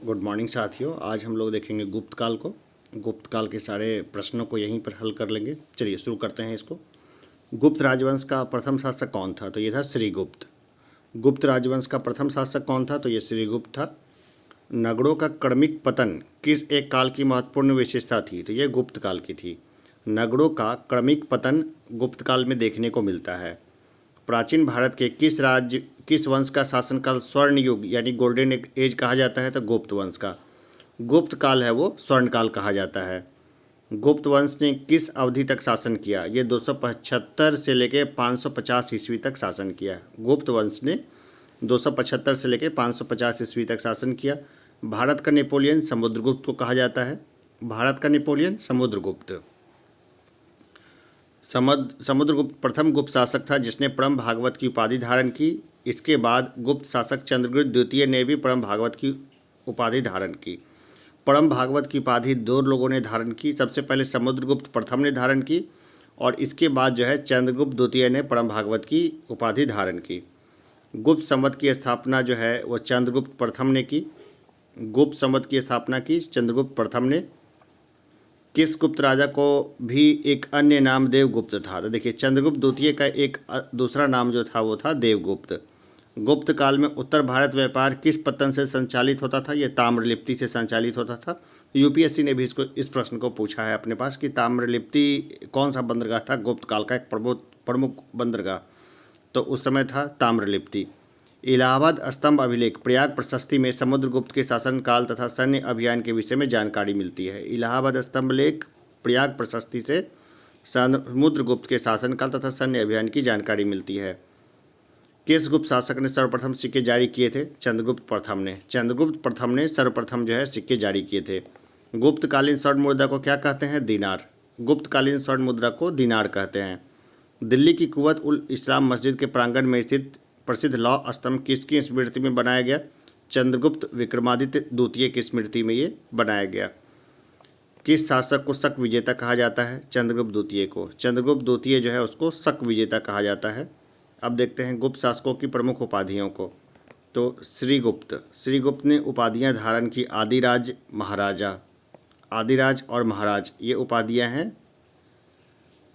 Good morning साथियों। आज हम लोग देखेंगे गुप्त काल को। गुप्त काल के सारे प्रश्नों को यहीं पर हल कर लेंगे। चलिए शुरू करते हैं इसको। गुप्त राजवंश का प्रथम शासक कौन था? तो ये था श्रीगुप्त। गुप्त राजवंश का प्रथम शासक कौन था? तो ये श्रीगुप्त था। नगरों का क्रमिक पतन किस एक काल की महत्वपूर्ण विशेषता थी? तो ये गुप्त काल की थी। नगरों का क्रमिक पतन गुप्त काल में देखने को मिलता है। प्राचीन भारत के किस वंश का शासनकाल स्वर्ण युग यानी गोल्डन एज कहा जाता है? तो गुप्त वंश का। गुप्त काल है वो स्वर्ण काल कहा जाता है। गुप्त वंश ने किस अवधि तक शासन किया? ये 275 से लेकर 550 ईस्वी तक शासन किया। गुप्त वंश ने 275 से लेकर 550 ईस्वी तक शासन किया। भारत का नेपोलियन समुद्रगुप्त को कहा जाता है। भारत का नेपोलियन समुद्रगुप्त। समुद्रगुप्त प्रथम गुप्त शासक था जिसने परम भागवत की उपाधि धारण की। इसके बाद गुप्त शासक चंद्रगुप्त द्वितीय ने भी परम भागवत की उपाधि धारण की। परम भागवत की उपाधि दो लोगों ने धारण की। सबसे पहले समुद्रगुप्त प्रथम ने धारण की और इसके बाद जो है चंद्रगुप्त द्वितीय ने परम भागवत की उपाधि धारण की। गुप्त संवत की स्थापना जो है वो चंद्रगुप्त प्रथम ने की। गुप्त संवत की स्थापना की चंद्रगुप्त प्रथम ने। किस गुप्त राजा को भी एक अन्य नाम देवगुप्त था? तो देखिए चंद्रगुप्त द्वितीय का एक दूसरा नाम जो था वो था देवगुप्त। गुप्त काल में उत्तर भारत व्यापार किस पत्तन से संचालित होता था? ये ताम्रलिप्ति से संचालित होता था। यूपीएससी ने भी इस प्रश्न को पूछा है अपने पास कि ताम्रलिप्ति कौन सा बंदरगाह था गुप्त काल का एक प्रमुख बंदरगाह? तो उस समय था ताम्रलिप्ति। इलाहाबाद स्तंभ अभिलेख प्रयाग प्रशस्ति में समुद्रगुप्त के शासनकाल तथा सैन्य अभियान के विषय में जानकारी मिलती है। इलाहाबाद स्तंभ लेख प्रयाग प्रशस्ति से समुद्रगुप्त के शासनकाल तथा सैन्य अभियान की जानकारी मिलती है। किस गुप्त शासक ने सर्वप्रथम सिक्के जारी किए थे? चंद्रगुप्त प्रथम ने। चंद्रगुप्त प्रथम ने सर्वप्रथम जो है सिक्के जारी किए थे। गुप्तकालीन स्वर्ण मुद्रा को क्या कहते हैं? दीनार। गुप्तकालीन स्वर्ण मुद्रा को दीनार कहते हैं। दिल्ली की कुवत उल इस्लाम मस्जिद के प्रांगण में स्थित प्रसिद्ध लौह स्तंभ किसकी स्मृति में बनाया गया? चंद्रगुप्त विक्रमादित्य द्वितीय की स्मृति में ये बनाया गया। किस शासक को शक विजेता कहा जाता है? चंद्रगुप्त द्वितीय को। चंद्रगुप्त द्वितीय जो है उसको शक विजेता कहा जाता है। अब देखते हैं गुप्त शासकों की प्रमुख उपाधियों को। तो श्रीगुप्त ने उपाधियां धारण की आदिराज, महाराजा। आदिराज और महाराज ये उपाधियां हैं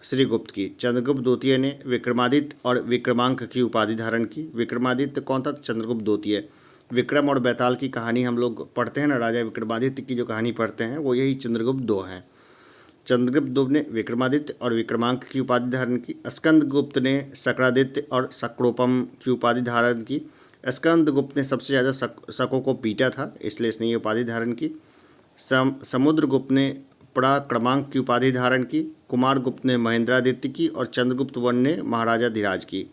श्रीगुप्त की। चंद्रगुप्त द्वितीय ने विक्रमादित्य और विक्रमांक की उपाधि धारण की। विक्रमादित्य कौन था? चंद्रगुप्त द्वितीय। विक्रम और बैताल की कहानी हम लोग पढ़ते हैं ना, राजा विक्रमादित्य की जो कहानी पढ़ते हैं वो यही चंद्रगुप्त दो हैं। चंद्रगुप्त दो ने विक्रमादित्य और विक्रमांक की उपाधि धारण की। स्कंदगुप्त ने शक्रादित्य और शक्रोपम की उपाधि धारण की। स्कंदगुप्त ने सबसे ज़्यादा शकों को पीटा था इसलिए इसने ये उपाधि धारण की। समुद्रगुप्त ने पराक्रमांक की उपाधि धारण की। कुमारगुप्त ने महेंद्रादित्य की और चंद्रगुप्त वन ने महाराजा धीराज की।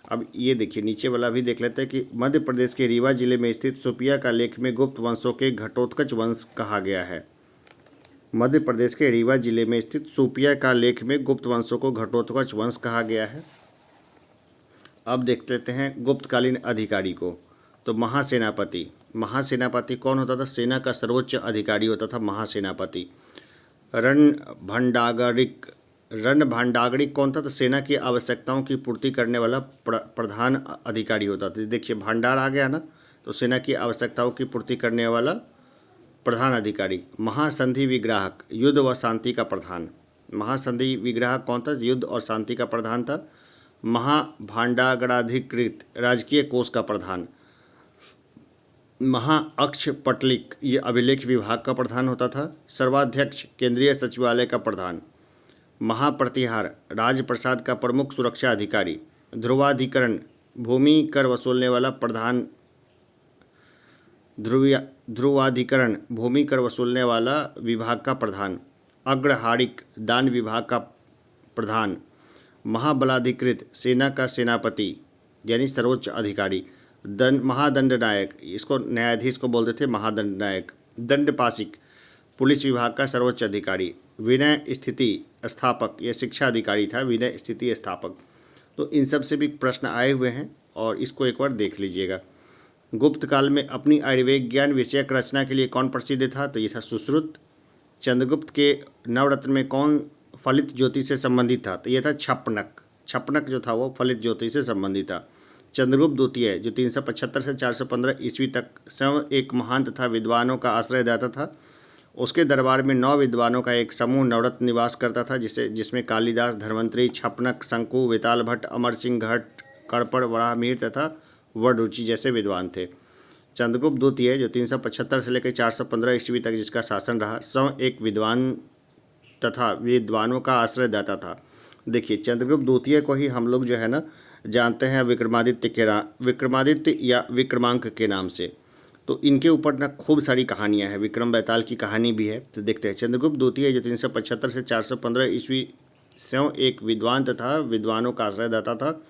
अब ये देखिए नीचे वाला भी देख लेते हैं कि मध्य प्रदेश के रीवा जिले में स्थित सुपिया का लेख में गुप्त वंशों के घटोत्कच वंश कहा गया है। मध्य प्रदेश के रीवा जिले में स्थित सुपिया का लेख में गुप्त वंशों को घटोत्कच वंश कहा गया है। अब देख लेते हैं गुप्तकालीन अधिकारी को। तो महासेनापति कौन होता था? सेना का सर्वोच्च अधिकारी होता था महासेनापति। रणभांडागरिक कौन था? तो सेना की आवश्यकताओं की पूर्ति करने वाला प्रधान अधिकारी होता था। देखिए भंडार आ गया ना, तो सेना की आवश्यकताओं की पूर्ति करने वाला प्रधान अधिकारी। महासंधि विग्राहक युद्ध व शांति का प्रधान। महासंधि विग्राहक कौन था? युद्ध और शांति का प्रधान था। महाभांडागराधिकृत राजकीय कोष का प्रधान। महाअक्षपटलिक ये अभिलेख विभाग का प्रधान होता था। सर्वाध्यक्ष केंद्रीय सचिवालय का प्रधान। महाप्रतिहार राजप्रसाद का प्रमुख सुरक्षा अधिकारी। ध्रुवाधिकरण भूमि कर वसूलने वाला प्रधान। ध्रुवाधिकरण भूमि कर वसूलने वाला विभाग का प्रधान। अग्रहारिक दान विभाग का प्रधान। महाबलाधिकृत सेना का सेनापति यानी सर्वोच्च अधिकारी। महादंडनायक इसको न्यायाधीश को बोलते थे महादंडनायक। दंडपाशिक पुलिस विभाग का सर्वोच्च अधिकारी। विनय स्थिति स्थापक ये शिक्षा अधिकारी था। विनय स्थिति स्थापक। तो इन सब से भी प्रश्न आए हुए हैं और इसको एक बार देख लीजिएगा। गुप्त काल में अपनी आयुर्विज्ञान विषयक रचना के लिए कौन प्रसिद्ध था? तो ये था सुश्रुत। चंद्रगुप्त के नवरत्न में कौन फलित ज्योति से संबंधित था? तो ये था छपनक। छपनक जो था वो फलित ज्योति से संबंधित था। चंद्रगुप्त द्वितीय जो 375 से 415 ईस्वी तक स्वयं एक महान तथा विद्वानों का आश्रयदाता था। उसके दरबार में 9 विद्वानों का एक समूह नवरत्न निवास करता था, जिसमें कालिदास, धन्वंतरि, छपनक, शंकु, वेताल भट्ट, अमर सिंह, घट, कड़पड़, वराहमिहिर तथा वडरुचि जैसे विद्वान थे। चंद्रगुप्त द्वितीय जो 375 से लेकर 415 ईस्वी तक जिसका शासन रहा, स्वयं एक विद्वान तथा विद्वानों का आश्रयदाता था। देखिए, चंद्रगुप्त द्वितीय को ही हम लोग जो है ना जानते हैं विक्रमादित्य या विक्रमांक के नाम से। तो इनके ऊपर ना खूब सारी कहानियां हैं, विक्रम बेताल की कहानी भी है। तो देखते हैं, चंद्रगुप्त द्वितीय जो 375 से 415 ईस्वी स्वयं एक विद्वान तथा विद्वानों का आश्रयदाता था।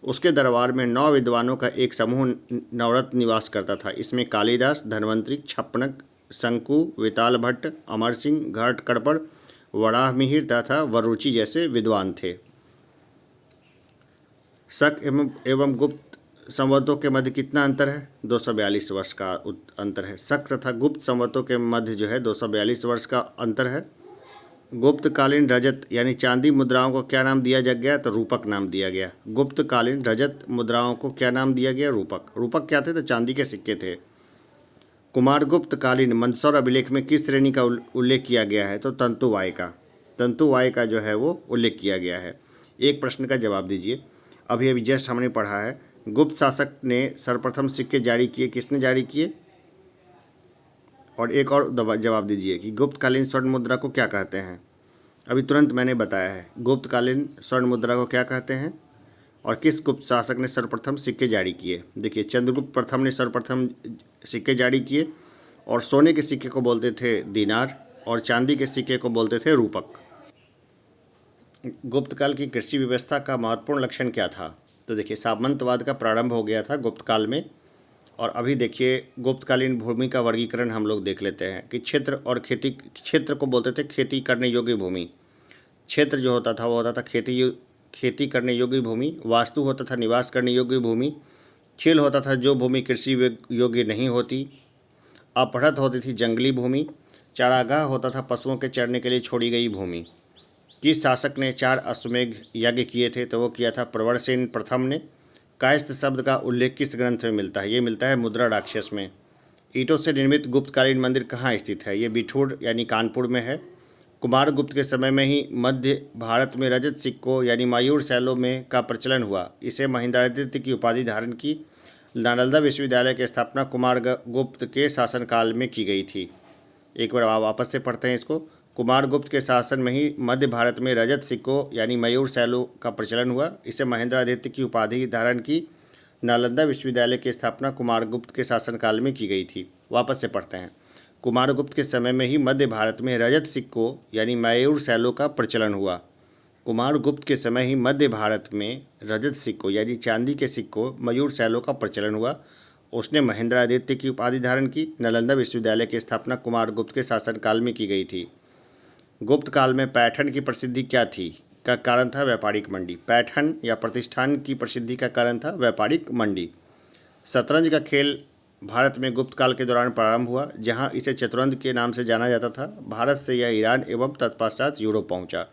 उसके दरबार में 9 विद्वानों का एक समूह नवरत्न निवास करता था। इसमें कालिदास, धन्वंतरि, छपनक, शंकु, वेताल भट्ट, अमर सिंह, घट, कड़पड़, वराहमिहिर तथा वररुचि जैसे विद्वान थे। शक एवं गुप्त संवतों के मध्य कितना अंतर है? 242 वर्ष का अंतर है। शक तथा गुप्त संवतों के मध्य जो है 242 वर्ष का अंतर है। गुप्तकालीन रजत यानी चांदी मुद्राओं को क्या नाम दिया गया? तो रूपक नाम दिया गया। गुप्तकालीन रजत मुद्राओं को क्या नाम दिया गया? रूपक। रूपक क्या थे? तो चांदी के सिक्के थे। कुमारगुप्त कालीन मंदसौर अभिलेख में किस श्रेणी का उल्लेख किया गया है? तो तंतुवाय का। तंतुवाय का जो है वो उल्लेख किया गया है। एक प्रश्न का जवाब दीजिए। अभी जस्ट हमने पढ़ा है, गुप्त शासक ने सर्वप्रथम सिक्के जारी किए, किसने जारी किए? और एक और जवाब दीजिए कि गुप्तकालीन स्वर्ण मुद्रा को क्या कहते हैं? अभी तुरंत मैंने बताया है, गुप्तकालीन स्वर्ण मुद्रा को क्या कहते हैं और किस गुप्त शासक ने सर्वप्रथम सिक्के जारी किए? देखिए, चंद्रगुप्त प्रथम ने सर्वप्रथम सिक्के जारी किए और सोने के सिक्के को बोलते थे दीनार और चांदी के सिक्के को बोलते थे रूपक। गुप्तकाल की कृषि व्यवस्था का महत्वपूर्ण लक्षण क्या था? तो देखिए, सामंतवाद का प्रारंभ हो गया था गुप्तकाल में। और अभी देखिए, गुप्तकालीन भूमि का वर्गीकरण हम लोग देख लेते हैं कि क्षेत्र और खेती। क्षेत्र को बोलते थे खेती करने योग्य भूमि। क्षेत्र जो होता था वो होता था खेती करने योग्य भूमि। वास्तु होता था निवास करने योग्य भूमि। खेल होता था जो भूमि कृषि योग्य नहीं होती। अपहृत होती थी जंगली भूमि। चारागाह होता था पशुओं के चरने के लिए छोड़ी गई भूमि। किस शासक ने 4 अश्वमेध यज्ञ किए थे? तो वो किया था प्रवरसेन प्रथम ने। कायस्थ शब्द का उल्लेख किस ग्रंथ में मिलता है? ये मिलता है मुद्रा राक्षस में। ईंटों से निर्मित गुप्तकालीन मंदिर कहाँ स्थित है? ये बिठूर यानी कानपुर में है। कुमारगुप्त के समय में ही मध्य भारत में रजत सिक्कों यानी मायूर शैलों में का प्रचलन हुआ। इसे महेंद्रादित्य की उपाधि धारण की। नालंदा विश्वविद्यालय की स्थापना कुमारगुप्त के शासनकाल में की गई थी। एक बार वापस से पढ़ते हैं इसको। कुमारगुप्त के शासन में ही मध्य भारत में रजत सिक्कों यानी मयूर शैलों का प्रचलन हुआ। इसे महेंद्रादित्य की उपाधि धारण की। नालंदा विश्वविद्यालय की स्थापना कुमारगुप्त के शासनकाल में की गई थी। वापस से पढ़ते हैं। कुमारगुप्त के समय में ही मध्य भारत में रजत सिक्कों यानी मयूर शैलों का प्रचलन हुआ। कुमारगुप्त के समय ही मध्य भारत में रजत सिक्कों यानी चांदी के सिक्कों मयूर शैलों का प्रचलन हुआ। उसने महेंद्रादित्य की उपाधि धारण की। नालंदा विश्वविद्यालय की स्थापना कुमारगुप्त के शासनकाल में की गई थी। गुप्त काल में पैठन की प्रसिद्धि क्या थी? का कारण था व्यापारिक मंडी। पैठन या प्रतिष्ठान की प्रसिद्धि का कारण था व्यापारिक मंडी। शतरंज का खेल भारत में गुप्त काल के दौरान प्रारंभ हुआ, जहां इसे चतुरंग के नाम से जाना जाता था। भारत से यह ईरान एवं तत्पश्चात यूरोप पहुंचा।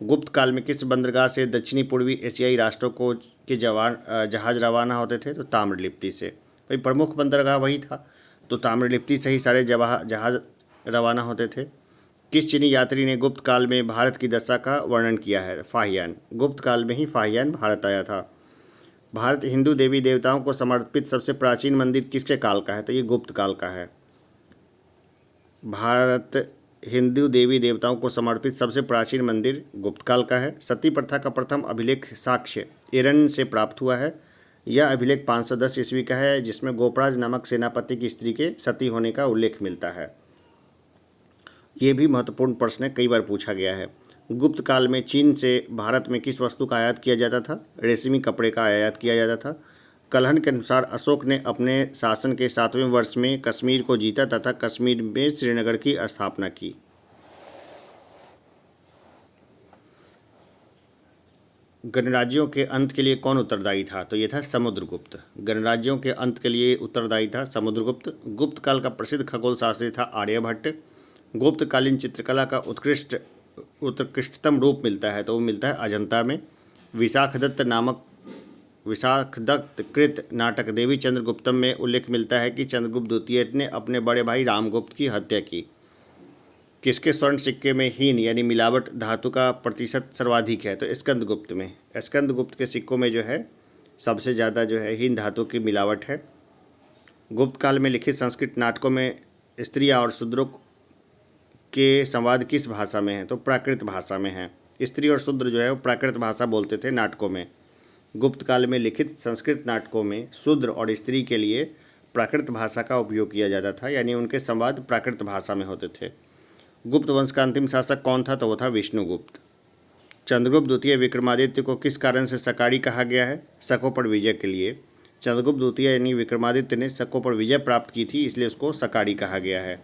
गुप्त काल में किस बंदरगाह से दक्षिणी पूर्वी एशियाई राष्ट्रों को के जहाज रवाना होते थे? तो ताम्रलिप्ति से। भाई प्रमुख बंदरगाह वही था, तो ताम्रलिप्ति से ही सारे जहाज रवाना होते थे। किस चीनी यात्री ने गुप्त काल में भारत की दशा का वर्णन किया है? फाहियान। गुप्त काल में ही फाहियान भारत आया था। भारत हिंदू देवी देवताओं को समर्पित सबसे प्राचीन मंदिर किसके काल का है? तो ये गुप्त काल का है। भारत हिंदू देवी देवताओं को समर्पित सबसे प्राचीन मंदिर गुप्त काल का है। सती प्रथा का प्रथम अभिलेख साक्ष्य ईरान से प्राप्त हुआ है। यह अभिलेख 510 ईस्वी का है, जिसमें गोपराज नामक सेनापति की स्त्री के सती होने का उल्लेख मिलता है। ये भी महत्वपूर्ण प्रश्न है, कई बार पूछा गया है। गुप्त काल में चीन से भारत में किस वस्तु का आयात किया जाता था? रेशमी कपड़े का आयात किया जाता था। कलहन के अनुसार अशोक ने अपने शासन के 7वें वर्ष में कश्मीर को जीता तथा कश्मीर में श्रीनगर की स्थापना की। गणराज्यों के अंत के लिए कौन उत्तरदायी था? तो ये था समुद्रगुप्त। गणराज्यों के अंत के लिए उत्तरदायी था समुद्रगुप्त। गुप्त काल का प्रसिद्ध खगोल शास्त्री था आर्यभट्ट। गुप्तकालीन चित्रकला का उत्कृष्टतम रूप मिलता है, तो वो मिलता है अजंता में। विशाखदत्त विशाखदत्त कृत नाटक देवी चंद्रगुप्तम में उल्लेख मिलता है कि चंद्रगुप्त द्वितीय ने अपने बड़े भाई रामगुप्त की हत्या की। किसके स्वर्ण सिक्के में हीन यानी मिलावट धातु का प्रतिशत सर्वाधिक है? तो स्कंदगुप्त में। स्कंदगुप्त के सिक्कों में जो है सबसे ज़्यादा जो है हीन धातु की मिलावट है। गुप्त काल में लिखित संस्कृत नाटकों में स्त्रियां और शूद्रों के संवाद किस भाषा में है? तो प्राकृत भाषा में है। स्त्री और शूद्र जो है वो प्राकृत भाषा बोलते थे नाटकों में। गुप्त काल में लिखित संस्कृत नाटकों में शूद्र और स्त्री के लिए प्राकृत भाषा का उपयोग किया जाता था, यानी उनके संवाद प्राकृत भाषा में होते थे। गुप्त वंश का अंतिम शासक कौन था? तो वो था विष्णुगुप्त। चंद्रगुप्त द्वितीय विक्रमादित्य को किस कारण से सकारी कहा गया है? शकों पर विजय के लिए। चंद्रगुप्त द्वितीय यानी विक्रमादित्य ने शकों पर विजय प्राप्त की थी, इसलिए उसको सकारी कहा गया है।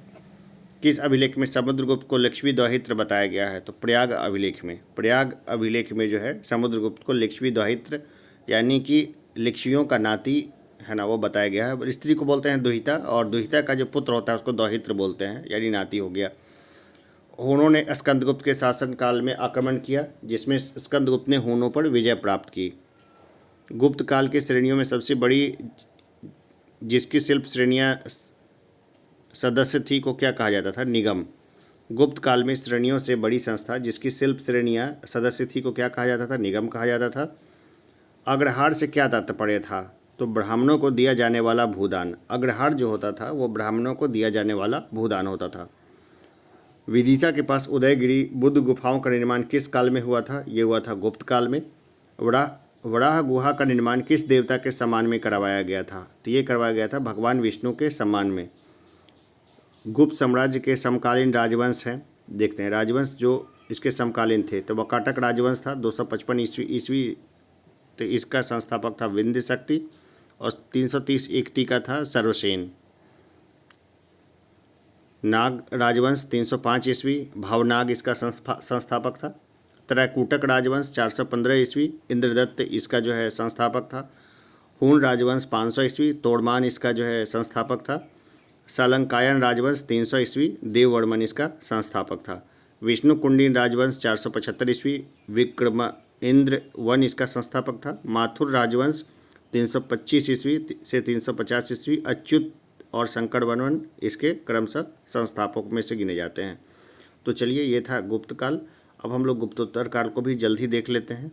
किस अभिलेख में समुद्रगुप्त को लिच्छवी दौहित्र बताया गया है? तो प्रयाग अभिलेख में। प्रयाग अभिलेख में जो है समुद्रगुप्त को लिच्छवी दौहित्र यानी कि लिच्छवियों का नाती है ना, वो बताया गया है। स्त्री को बोलते हैं दुहिता, और दुहिता का जो पुत्र होता है उसको दौहित्र बोलते हैं, यानी नाती हो गया। हुनों ने स्कंदगुप्त के शासनकाल में आक्रमण किया, जिसमें स्कंदगुप्त ने हुनों पर विजय प्राप्त की। गुप्त काल की श्रेणियों में सबसे बड़ी जिसकी शिल्प श्रेणियाँ सदस्य थी को क्या कहा जाता था? निगम। गुप्त काल में श्रेणियों से बड़ी संस्था जिसकी शिल्प श्रेणियाँ सदस्य थी को क्या कहा जाता था? निगम कहा जाता था। अग्रहार से क्या तात्पर्य था? तो ब्राह्मणों को दिया जाने वाला भूदान। अग्रहार जो होता था वो ब्राह्मणों को दिया जाने वाला भूदान होता था। विदिशा के पास उदयगिरी बुद्ध गुफाओं का निर्माण किस काल में हुआ था? ये हुआ था गुप्त काल में। वराह गुहा का निर्माण किस देवता के सम्मान में करवाया गया था? तो ये करवाया गया था भगवान विष्णु के सम्मान में। गुप्त साम्राज्य के समकालीन राजवंश हैं, देखते हैं राजवंश जो इसके समकालीन थे। तो वाकाटक राजवंश था 255 ईस्वी, तो इसका संस्थापक था विंध्य शक्ति, और 330 एकती का था सर्वसेन। नाग राजवंश 305 ईस्वी, भावनाग इसका संस्थापक था। त्रैकूटक राजवंश 415 ईस्वी, इंद्रदत्त इसका जो है संस्थापक था। हूण राजवंश 500 ईस्वी, तोड़मान इसका जो है संस्थापक था। सालंकायन राजवंश 300 ईस्वी, देववर्मन इसका संस्थापक था। विष्णु कुंडीन राजवंश 475 ईस्वी, विक्रमेंद्र वन इसका संस्थापक था। माथुर राजवंश 325 ईस्वी से 350 ईस्वी, अच्युत और शंकर वर्मन इसके क्रमशः संस्थापकों में से गिने जाते हैं। तो चलिए ये था गुप्त काल। अब हम लोग गुप्तोत्तर काल को भी जल्द ही देख लेते हैं।